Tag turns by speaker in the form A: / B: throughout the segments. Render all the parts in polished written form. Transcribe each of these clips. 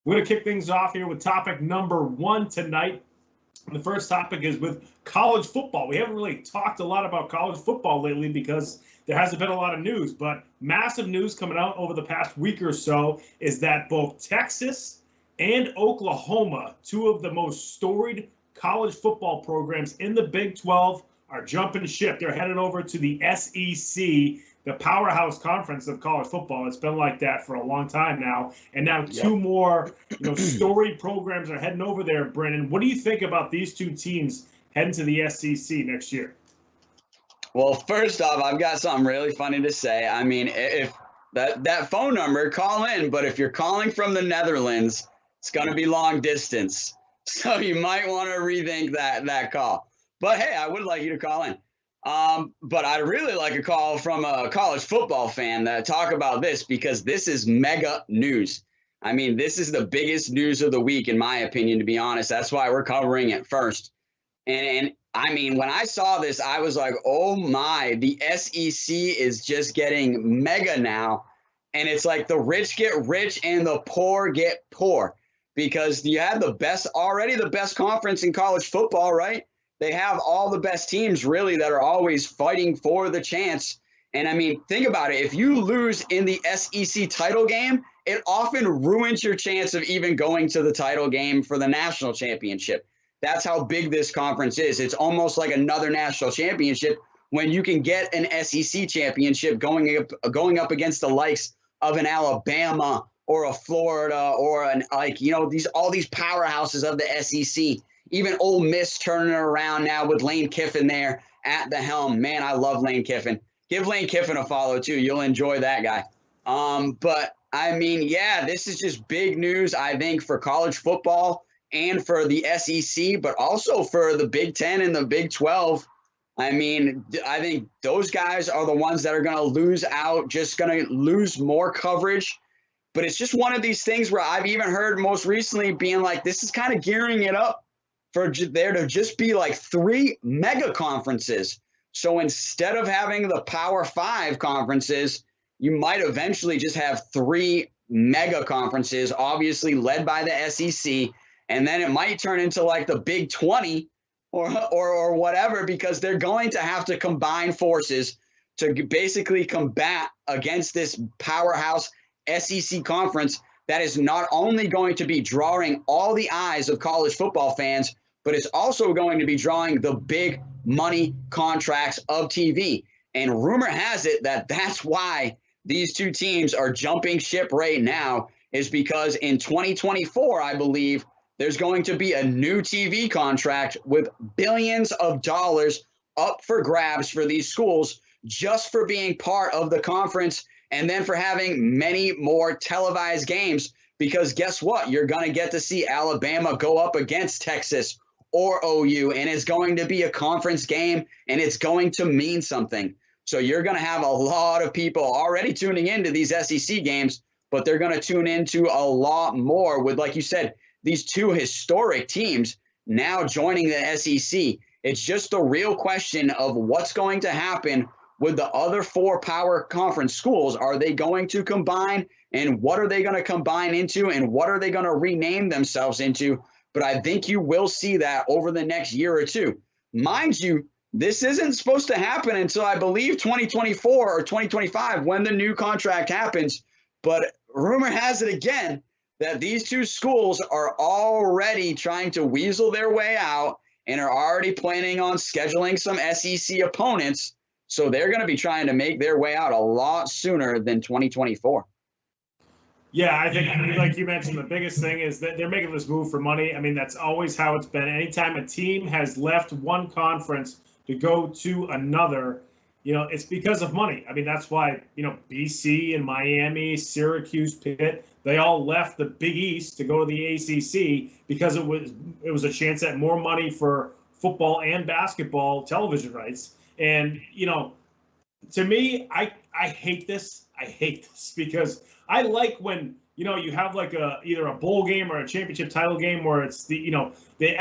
A: We're going to kick things off here with topic number 1 tonight. And the first topic is with college football. We haven't really talked a lot about college football lately because there hasn't been a lot of news, but massive news coming out over the past week or so is that both Texas and Oklahoma, two of the most storied college football programs in the Big 12, are jumping ship. They're headed over to the SEC, the powerhouse conference of college football. It's been like that for a long time now. And now two more, storied programs are heading over there, Brennan. What do you think about these two teams heading to the SEC next year?
B: Well, first off, I've got something really funny to say. I mean, if that phone number, call in, but if you're calling from the Netherlands, it's going to be long distance. So you might want to rethink that call. But hey, I would like you to call in. But I'd really like a call from a college football fan that talk about this, because this is mega news. I mean, this is the biggest news of the week, in my opinion, to be honest. That's why we're covering it first. And I mean, when I saw this, I was like, oh my, the SEC is just getting mega now. And it's like the rich get rich and the poor get poor, because you had the best conference in college football, right? They have all the best teams, really, that are always fighting for the chance. And, I mean, think about it. If you lose in the SEC title game, it often ruins your chance of even going to the title game for the national championship. That's how big this conference is. It's almost like another national championship when you can get an SEC championship going up against the likes of an Alabama or a Florida or all these powerhouses of the SEC. Even Ole Miss turning it around now with Lane Kiffin there at the helm. Man, I love Lane Kiffin. Give Lane Kiffin a follow, too. You'll enjoy that guy. But, I mean, yeah, this is just big news, I think, for college football and for the SEC, but also for the Big 10 and the Big 12. I mean, I think those guys are the ones that are going to lose out, just going to lose more coverage. But it's just one of these things where I've even heard most recently being like, this is kind of gearing it up for there to just be like 3 mega conferences. So instead of having the Power 5 conferences, you might eventually just have 3 mega conferences, obviously led by the SEC. And then it might turn into like the Big 20 or whatever, because they're going to have to combine forces to basically combat against this powerhouse SEC conference that is not only going to be drawing all the eyes of college football fans, but it's also going to be drawing the big money contracts of TV. And rumor has it that that's why these two teams are jumping ship right now, is because in 2024, I believe, there's going to be a new TV contract with billions of dollars up for grabs for these schools just for being part of the conference, and then for having many more televised games, because guess what? You're going to get to see Alabama go up against Texas or OU, and it's going to be a conference game, and it's going to mean something. So you're going to have a lot of people already tuning into these SEC games, but they're going to tune into a lot more with, like you said, these two historic teams now joining the SEC. It's just the real question of what's going to happen with the other 4 power conference schools. Are they going to combine, and what are they going to combine into, and what are they going to rename themselves into? But I think you will see that over the next year or two. Mind you, this isn't supposed to happen until, I believe, 2024 or 2025 when the new contract happens. But rumor has it again that these two schools are already trying to weasel their way out and are already planning on scheduling some SEC opponents. So they're going to be trying to make their way out a lot sooner than 2024.
A: Yeah, I think, like you mentioned, the biggest thing is that they're making this move for money. I mean, that's always how it's been. Anytime a team has left one conference to go to another, it's because of money. I mean, that's why, BC and Miami, Syracuse, Pitt, they all left the Big East to go to the ACC because it was a chance at more money for football and basketball television rights. And, to me, I hate this. I hate this because I like when, you have like either a bowl game or a championship title game where it's the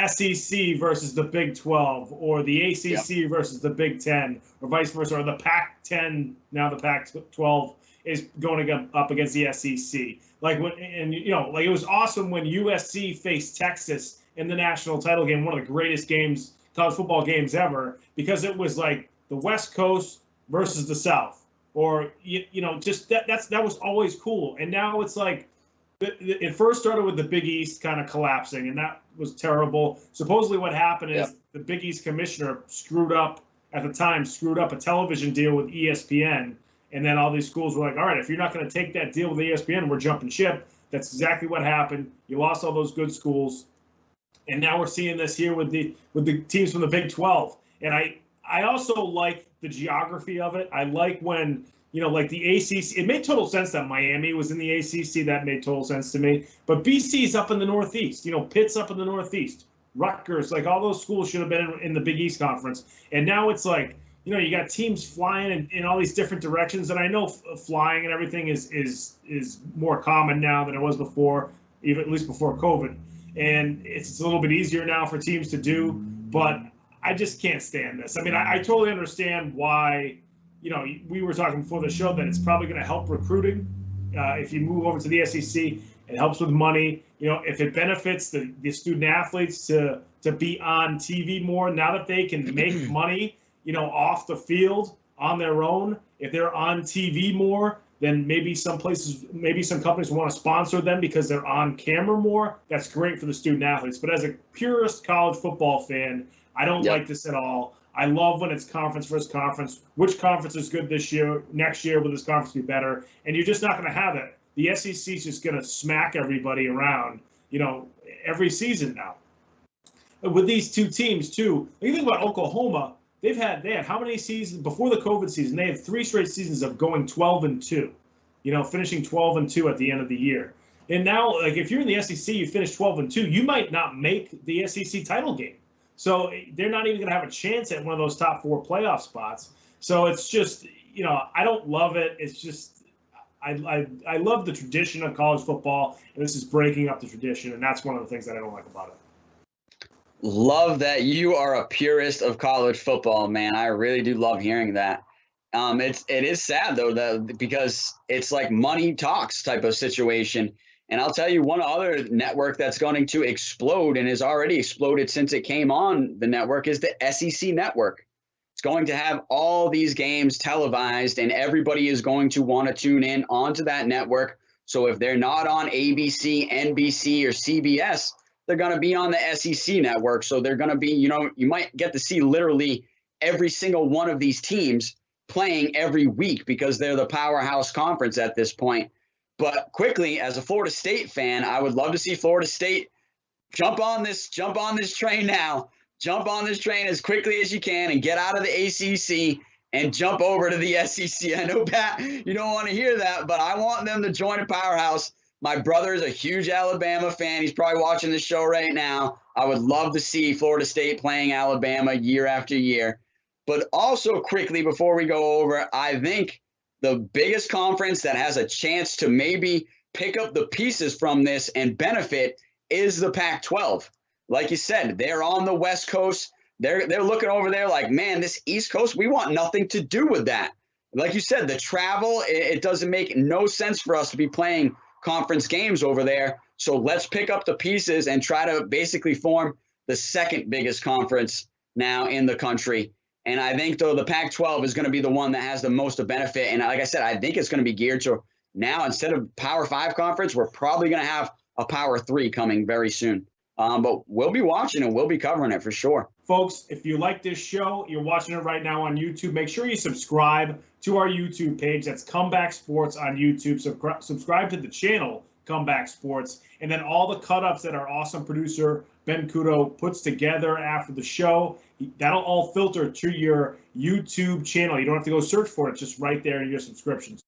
A: SEC versus the Big 12 or the ACC versus the Big 10 or vice versa, or the Pac-10, now the Pac-12. is going up against the SEC. Like when, and you know, like it was awesome when USC faced Texas in the national title game, one of the greatest games, college football games ever, because it was like the West Coast versus the South, or you know, just that was always cool. And now it's like it first started with the Big East kind of collapsing, and that was terrible. Supposedly, what happened is the Big East commissioner screwed up a television deal with ESPN. And then all these schools were like, all right, if you're not going to take that deal with ESPN, we're jumping ship. That's exactly what happened. You lost all those good schools. And now we're seeing this here with the teams from the Big 12. And I also like the geography of it. I like when, you know, like the ACC, it made total sense that Miami was in the ACC. That made total sense to me. But BC's up in the Northeast. You know, Pitt's up in the Northeast. Rutgers, like all those schools should have been in the Big East Conference. And now it's like, you know, you got teams flying in all these different directions, and I know flying and everything is more common now than it was before, even at least before COVID. And it's a little bit easier now for teams to do, but I just can't stand this. I mean, I totally understand why, you know, we were talking before the show that it's probably going to help recruiting. If you move over to the SEC, it helps with money. You know, if it benefits the student athletes to be on TV more, now that they can make money, you know, off the field on their own, if they're on TV more, then maybe some companies want to sponsor them because they're on camera more. That's great for the student athletes. But as a purist college football fan, I don't like this at all. I love when it's conference versus conference. Which conference is good this year? Next year, will this conference be better? And you're just not going to have it. The SEC is just going to smack everybody around, you know, every season now. With these two teams, too, when you think about Oklahoma, they had how many seasons before the COVID season? They had 3 straight seasons of going 12-2, you know, finishing 12-2 at the end of the year. And now, like, if you're in the SEC, you finish 12-2, you might not make the SEC title game. So they're not even going to have a chance at one of those top 4 playoff spots. So it's just, you know, I don't love it. It's just, I love the tradition of college football, and this is breaking up the tradition, and that's one of the things that I don't like about it.
B: Love that you are a purist of college football, man. I really do love hearing that. It is sad though, because it's like money talks type of situation. And I'll tell you one other network that's going to explode and has already exploded since it came on the network is the SEC network. It's going to have all these games televised, and everybody is going to want to tune in onto that network. So if they're not on ABC, NBC, or CBS, they're going to be on the SEC network. So they're going to be, you know, you might get to see literally every single one of these teams playing every week because they're the powerhouse conference at this point. But quickly, as a Florida State fan, I would love to see Florida State jump on this train now. Jump on this train as quickly as you can and get out of the ACC and jump over to the SEC. I know, Pat, you don't want to hear that, but I want them to join a powerhouse. My brother is a huge Alabama fan. He's probably watching the show right now. I would love to see Florida State playing Alabama year after year. But also quickly before we go over, I think the biggest conference that has a chance to maybe pick up the pieces from this and benefit is the Pac-12. Like you said, they're on the West Coast. They're looking over there like, man, this East Coast, we want nothing to do with that. Like you said, the travel, it doesn't make no sense for us to be playing conference games over there. So let's pick up the pieces and try to basically form the second biggest conference now in the country. And I think, though, the Pac-12 is going to be the one that has the most to benefit. And like I said, I think it's going to be geared to now, instead of Power 5 conference, we're probably going to have a Power 3 coming very soon. But we'll be watching it. We'll be covering it for sure.
A: Folks, if you like this show, you're watching it right now on YouTube, make sure you subscribe to our YouTube page. That's Comeback Sports on YouTube. Subscribe to the channel, Comeback Sports. And then all the cut-ups that our awesome producer, Ben Kudo, puts together after the show, that'll all filter to your YouTube channel. You don't have to go search for it. It's just right there in your subscriptions.